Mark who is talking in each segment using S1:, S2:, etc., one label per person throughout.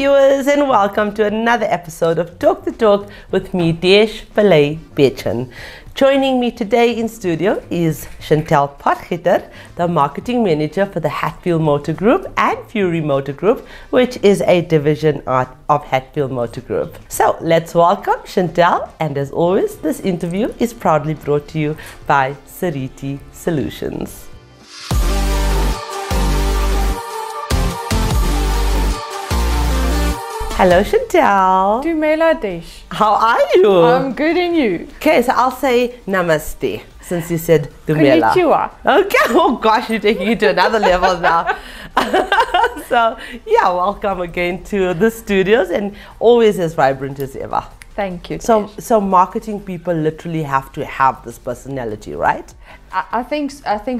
S1: viewers, and welcome to another episode of Talk the Torque with me, Desh Bechan. Joining me today in studio is Chantelle Potgieter, the marketing manager for the Hatfield Motor Group and Fury Motor Group, which is a division of Hatfield Motor Group. So let's welcome Chantelle, and as always, this interview is proudly brought to you by Sariti Solutions. Hello, Chantelle.
S2: Dumela Desh.
S1: How are you?
S2: I'm good, and you?
S1: Okay, so I'll say namaste since you said Dumela.
S2: Konnichiwa.
S1: Okay, oh gosh, you're taking it to another level now. So, yeah, welcome again to the studios, and always as vibrant as ever.
S2: Thank you.
S1: So marketing people literally have to have this personality, right?
S2: I think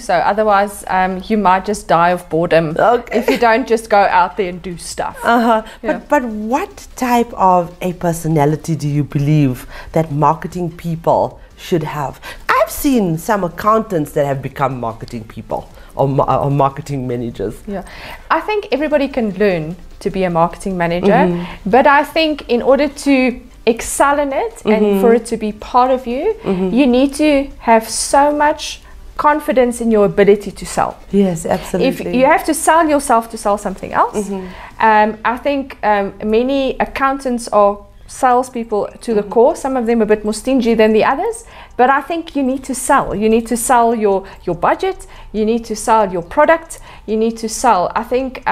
S2: so. Otherwise, you might just die of boredom if you don't just go out there and do stuff.
S1: Yeah. But what type of a personality do you believe that marketing people should have? I've seen some accountants that have become marketing people or marketing managers.
S2: Yeah, I think everybody can learn to be a marketing manager, but I think in order to excel in it and for it to be part of you, you need to have so much confidence in your ability to sell.
S1: Yes, absolutely.
S2: If you have to sell yourself to sell something else, I think many accountants are salespeople to the core. Some of them a bit more stingy than the others, but I think you need to sell. You need to sell your budget. You need to sell your product. You need to sell. I think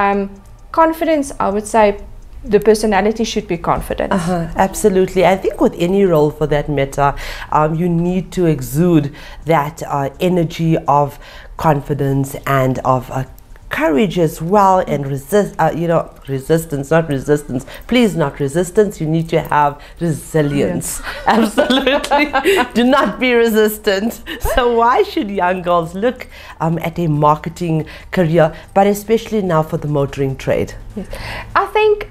S2: confidence, I would say, the personality should be confident.
S1: Absolutely. I think with any role for that matter, you need to exude that energy of confidence and of courage as well, and resistance, not resistance. Please, not resistance. You need to have resilience. Yes. Absolutely. Do not be resistant. So why should young girls look at a marketing career, but especially now for the motoring trade?
S2: Yes. I think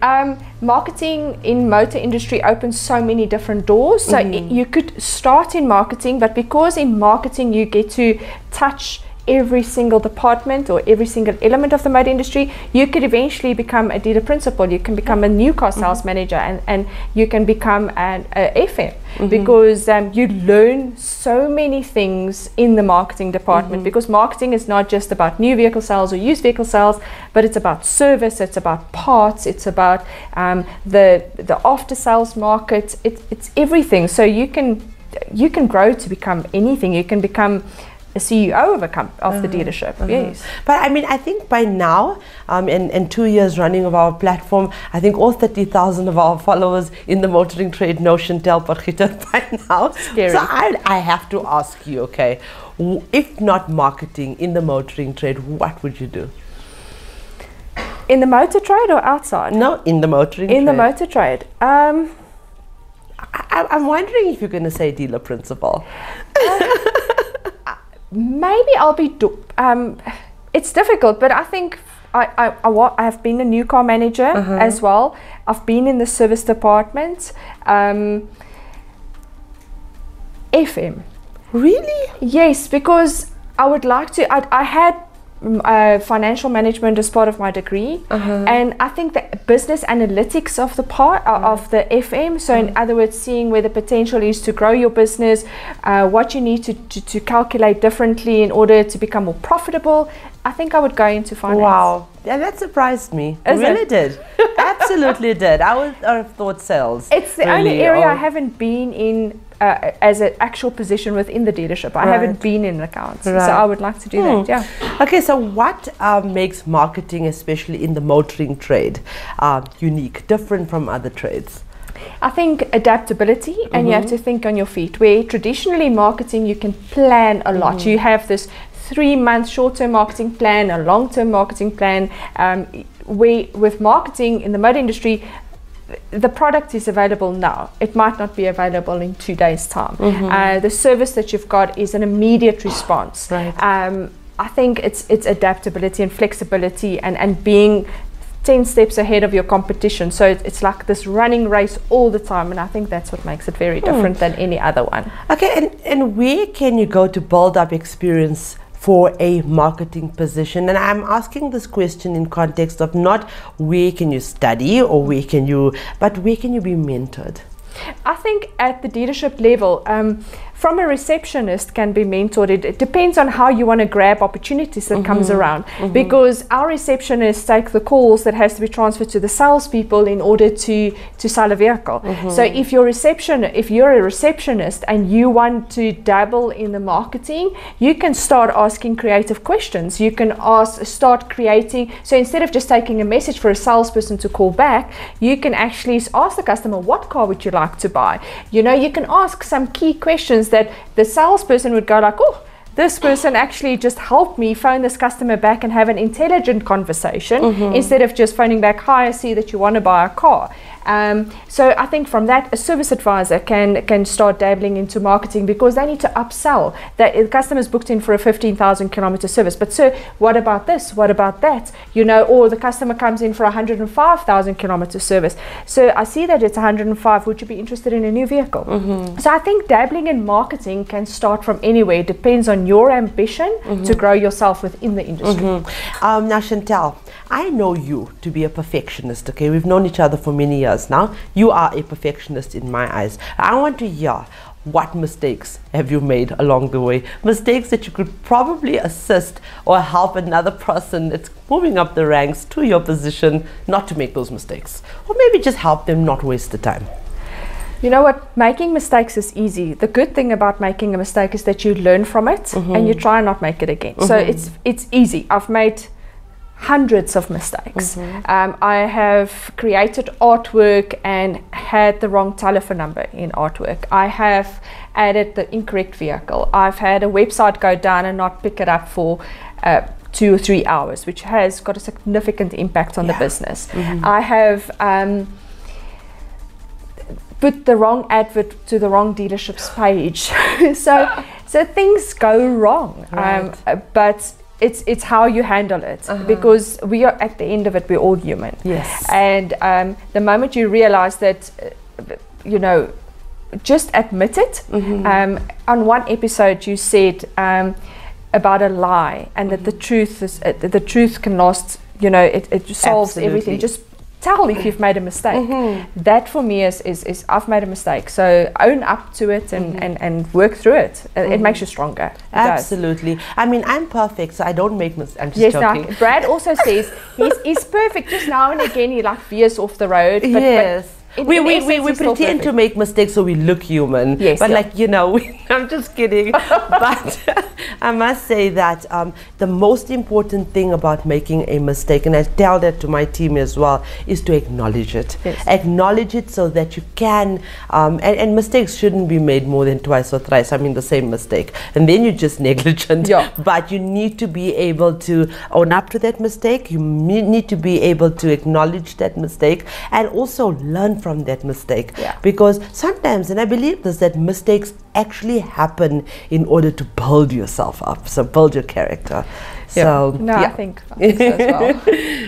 S2: marketing in motor industry opens so many different doors. So you could start in marketing, but because in marketing you get to touch every single department or every single element of the motor industry, you could eventually become a dealer principal. You can become a new car sales manager, and you can become an FM because you learn so many things in the marketing department, because marketing is not just about new vehicle sales or used vehicle sales, but it's about service, it's about parts, it's about the after sales market. It's everything. So you can grow to become anything. You can become a CEO of the dealership. Yes. But
S1: I mean, I think by now, in 2 years running of our platform, I think all 30,000 of our followers in the motoring trade know Chantelle Potgieter by now.
S2: Scary.
S1: So I have to ask you, okay, if not marketing in the motoring trade, what would you do?
S2: In the motor trade or outside?
S1: No, in the motoring trade.
S2: In the motor trade.
S1: I'm wondering if you're going to say dealer principal.
S2: Maybe I'll be it's difficult, but I think I have been a new car manager as well. I've been in the service department. FM.
S1: Really?
S2: Yes, because I would like to. I had financial management as part of my degree, and I think the business analytics of the part of the FM, so in other words, seeing where the potential is to grow your business, what you need to calculate differently in order to become more profitable, I think I would go into finance.
S1: Wow, yeah, that surprised me. It really did. Absolutely did. I would have thought sales.
S2: It's the only area I haven't been in as an actual position within the dealership. I haven't been in accounts, so I would like to do that. Yeah.
S1: Okay, so what makes marketing, especially in the motoring trade, unique, different from other trades?
S2: I think adaptability, and you have to think on your feet. Where traditionally marketing, you can plan a lot. You have this 3-month short-term marketing plan, a long-term marketing plan. Where with marketing in the motor industry, the product is available now. It might not be available in 2 days' time. The service that you've got is an immediate response.
S1: Right.
S2: I think it's adaptability and flexibility and being 10 steps ahead of your competition. So it's like this running race all the time, and I think that's what makes it very different than any other one.
S1: Okay, and where can you go to build up experience for a marketing position? And I'm asking this question in context of not where can you study or but where can you be mentored?
S2: I think at the leadership level, from a receptionist can be mentored. It depends on how you want to grab opportunities that comes around, because our receptionists take the calls that has to be transferred to the salespeople in order to sell a vehicle. So if you're a receptionist and you want to dabble in the marketing, you can start asking creative questions. You can start creating. So instead of just taking a message for a salesperson to call back, you can actually ask the customer, what car would you like to buy? You know, you can ask some key questions that the salesperson would go like, oh, this person actually just helped me phone this customer back and have an intelligent conversation instead of just phoning back, hi, I see that you want to buy a car. So I think from that, a service advisor can start dabbling into marketing, because they need to upsell. That the customer's booked in for a 15,000 kilometer service, but sir, what about this? What about that? You know, or the customer comes in for a 105,000 kilometer service. So I see that it's 105. Would you be interested in a new vehicle? So I think dabbling in marketing can start from anywhere. It depends on your ambition to grow yourself within the industry.
S1: Now, Chantelle, I know you to be a perfectionist. Okay, we've known each other for many years now. You are a perfectionist in my eyes. I want to hear, what mistakes have you made along the way? Mistakes that you could probably assist or help another person that's moving up the ranks to your position not to make those mistakes, or maybe just help them not waste the time.
S2: You know what? Making mistakes is easy. The good thing about making a mistake is that you learn from it and you try and not make it again. So it's easy. I've made hundreds of mistakes. I have created artwork and had the wrong telephone number in artwork. I have added the incorrect vehicle. I've had a website go down and not pick it up for 2 or 3 hours, which has got a significant impact on the business. I have put the wrong advert to the wrong dealership's page. so things go wrong, but it's how you handle it, because we are, at the end of it, we're all human. And the moment you realize that, you know, just admit it. On one episode you said about a lie, and that the truth can last, you know, it solves everything. Just tell if you've made a mistake. That for me is I've made a mistake, so own up to it and work through it. It makes you stronger.
S1: Absolutely. I mean, I'm perfect, so I don't make mistakes. I'm just joking.
S2: Like Brad also says he's perfect. Just now and again he like veers off the road. But
S1: we pretend to make mistakes so we look human. But like, you know, I'm just kidding. But I must say that the most important thing about making a mistake, and I tell that to my team as well, is to acknowledge it. Acknowledge it so that you can, and mistakes shouldn't be made more than twice or thrice. I mean, the same mistake, and then you're just negligent. But you need to be able to own up to that mistake. You need to be able to acknowledge that mistake and also learn from that mistake. Because sometimes, and I believe this, that mistakes actually happen in order to build yourself up, so build your character. So
S2: I think so as well.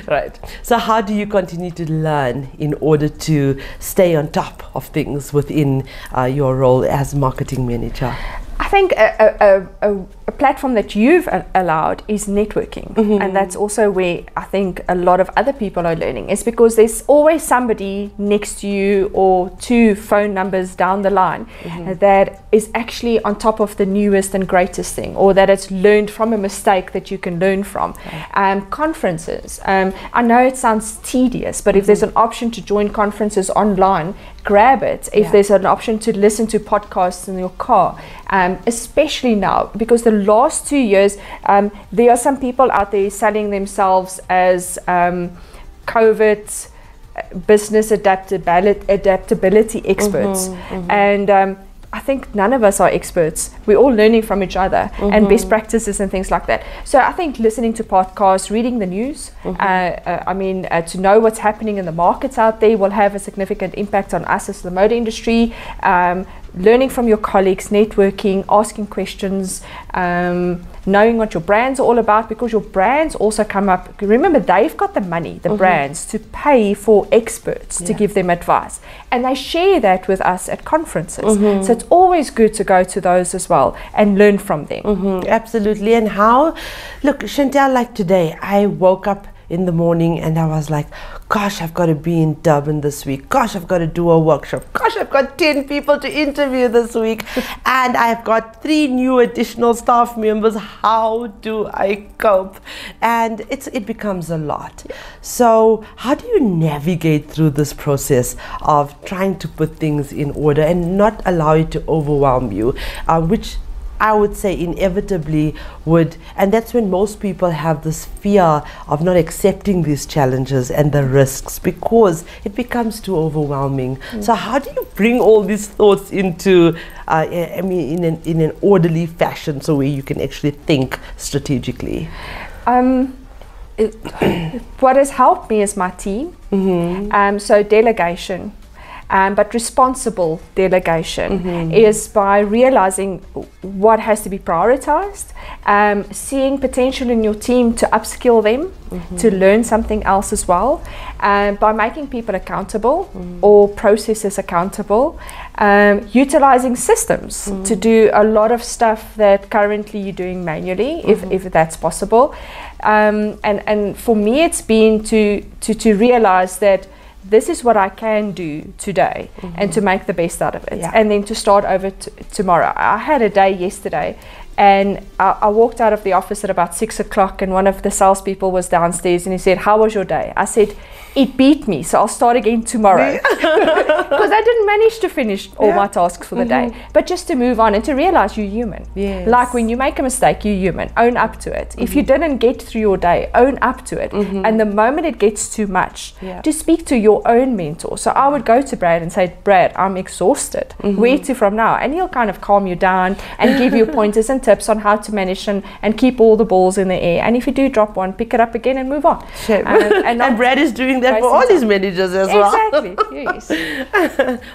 S1: Right. So how do you continue to learn in order to stay on top of things within your role as marketing manager?
S2: I think a platform that you've allowed is networking, and that's also where I think a lot of other people are learning. It's because there's always somebody next to you or 2 phone numbers down the line that is actually on top of the newest and greatest thing, or that it's learned from a mistake that you can learn from. Conferences, I know it sounds tedious, but if there's an option to join conferences online, grab it. If there's an option to listen to podcasts in your car, especially now, because the last 2 years there are some people out there selling themselves as COVID business adaptability experts, and I think none of us are experts. We're all learning from each other and best practices and things like that. So I think listening to podcasts, reading the news, to know what's happening in the markets out there will have a significant impact on us as the motor industry. learning from your colleagues, networking, asking questions, knowing what your brands are all about, because your brands also come up. Remember, they've got the money, the brands, to pay for experts to give them advice, and they share that with us at conferences. So it's always good to go to those as well and learn from them.
S1: Absolutely. And how, look, Chantelle, like today, I woke up in the morning and I was like, gosh, I've got to be in Durban this week. Gosh, I've got to do a workshop. Gosh, I've got 10 people to interview this week. And I've got 3 new additional staff members. How do I cope? And it becomes a lot. So how do you navigate through this process of trying to put things in order and not allow it to overwhelm you, which I would say inevitably would, and that's when most people have this fear of not accepting these challenges and the risks, because it becomes too overwhelming. So how do you bring all these thoughts into, I mean, in an orderly fashion, so where you can actually think strategically?
S2: What has helped me is my team. So delegation. But responsible delegation is by realizing what has to be prioritized, seeing potential in your team to upskill them, to learn something else as well, by making people accountable or processes accountable, utilizing systems to do a lot of stuff that currently you're doing manually, if that's possible. And for me, it's been to realize that this is what I can do today, and to make the best out of it, and then to start over tomorrow. I had a day yesterday, and I walked out of the office at about 6 o'clock, and one of the salespeople was downstairs, and he said, "How was your day?" I said, "It beat me, so I'll start again tomorrow." Because I didn't manage to finish all my tasks for the day. But just to move on and to realize you're human. Like when you make a mistake, you're human. Own up to it. If you didn't get through your day, own up to it. And the moment it gets too much, to speak to your own mentor. So I would go to Brad and say, "Brad, I'm exhausted. Where to from now?" And he'll kind of calm you down and give you pointers and tips on how to manage and keep all the balls in the air. And if you do drop one, pick it up again and move on.
S1: And Brad is doing that for all his managers as well.
S2: Exactly, yes.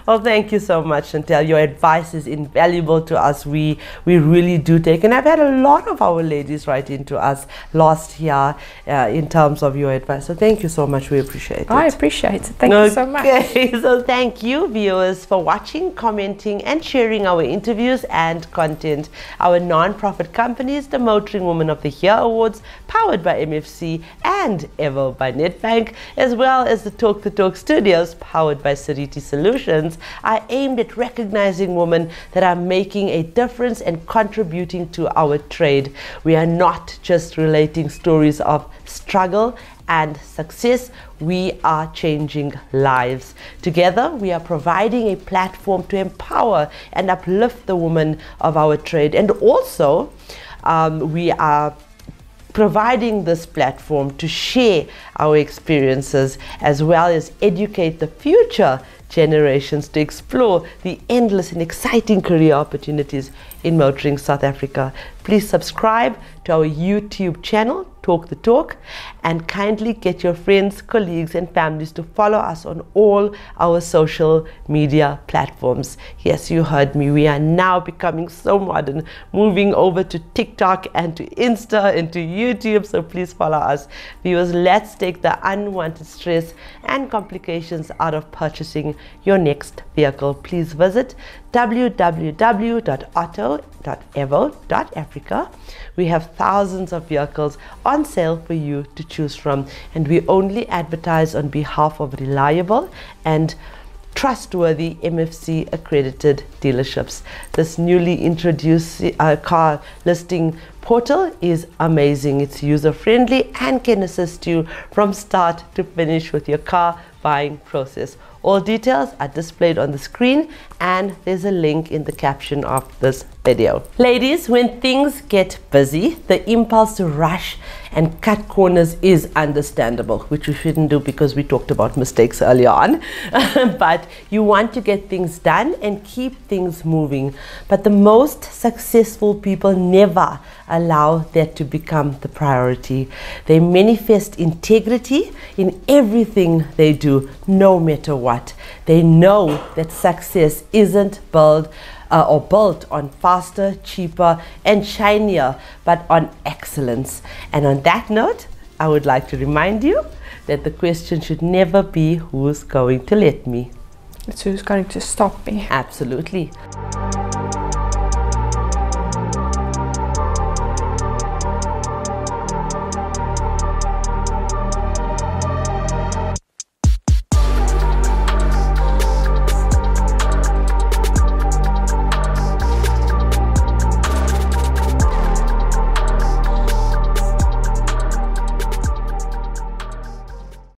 S1: Well, thank you so much, Chantelle. Your advice is invaluable to us. We really do take, and I've had a lot of our ladies write into us last year in terms of your advice. So thank you so much. We appreciate it.
S2: I appreciate it. Thank you so much.
S1: Okay, so thank you, viewers, for watching, commenting, and sharing our interviews and content. Our non-profit company is the Motoring Woman of the Year Awards, powered by MFC and Evo by Nedbank, as well as the Talk the Torque Studios, powered by Sariti Solutions, are aimed at recognizing women that are making a difference and contributing to our trade. We are not just relating stories of struggle and success, we are changing lives. Together, we are providing a platform to empower and uplift the women of our trade. And also, we are providing this platform to share our experiences, as well as educate the future generations to explore the endless and exciting career opportunities in motoring South Africa. Please subscribe to our YouTube channel, Talk the Talk, and kindly get your friends, colleagues, and families to follow us on all our social media platforms. Yes, you heard me. We are now becoming so modern, moving over to TikTok and to Insta and to YouTube. So please follow us. Viewers, let's take the unwanted stress and complications out of purchasing your next vehicle. Please visit www.auto.evo.africa. We have thousands of vehicles on sale for you to choose from, and we only advertise on behalf of reliable and trustworthy MFC accredited dealerships. This newly introduced car listing portal is amazing. It's user friendly and can assist you from start to finish with your car buying process. All details are displayed on the screen, and there's a link in the caption of this video. Ladies, when things get busy, the impulse to rush and cut corners is understandable, which we shouldn't do because we talked about mistakes earlier on. But you want to get things done and keep things moving. But the most successful people never allow that to become the priority. They manifest integrity in everything they do, no matter what. what? They know that success isn't built on faster, cheaper, and shinier, but on excellence. And on that note, I would like to remind you that the question should never be who's going to let me.
S2: It's who's going to stop me.
S1: Absolutely.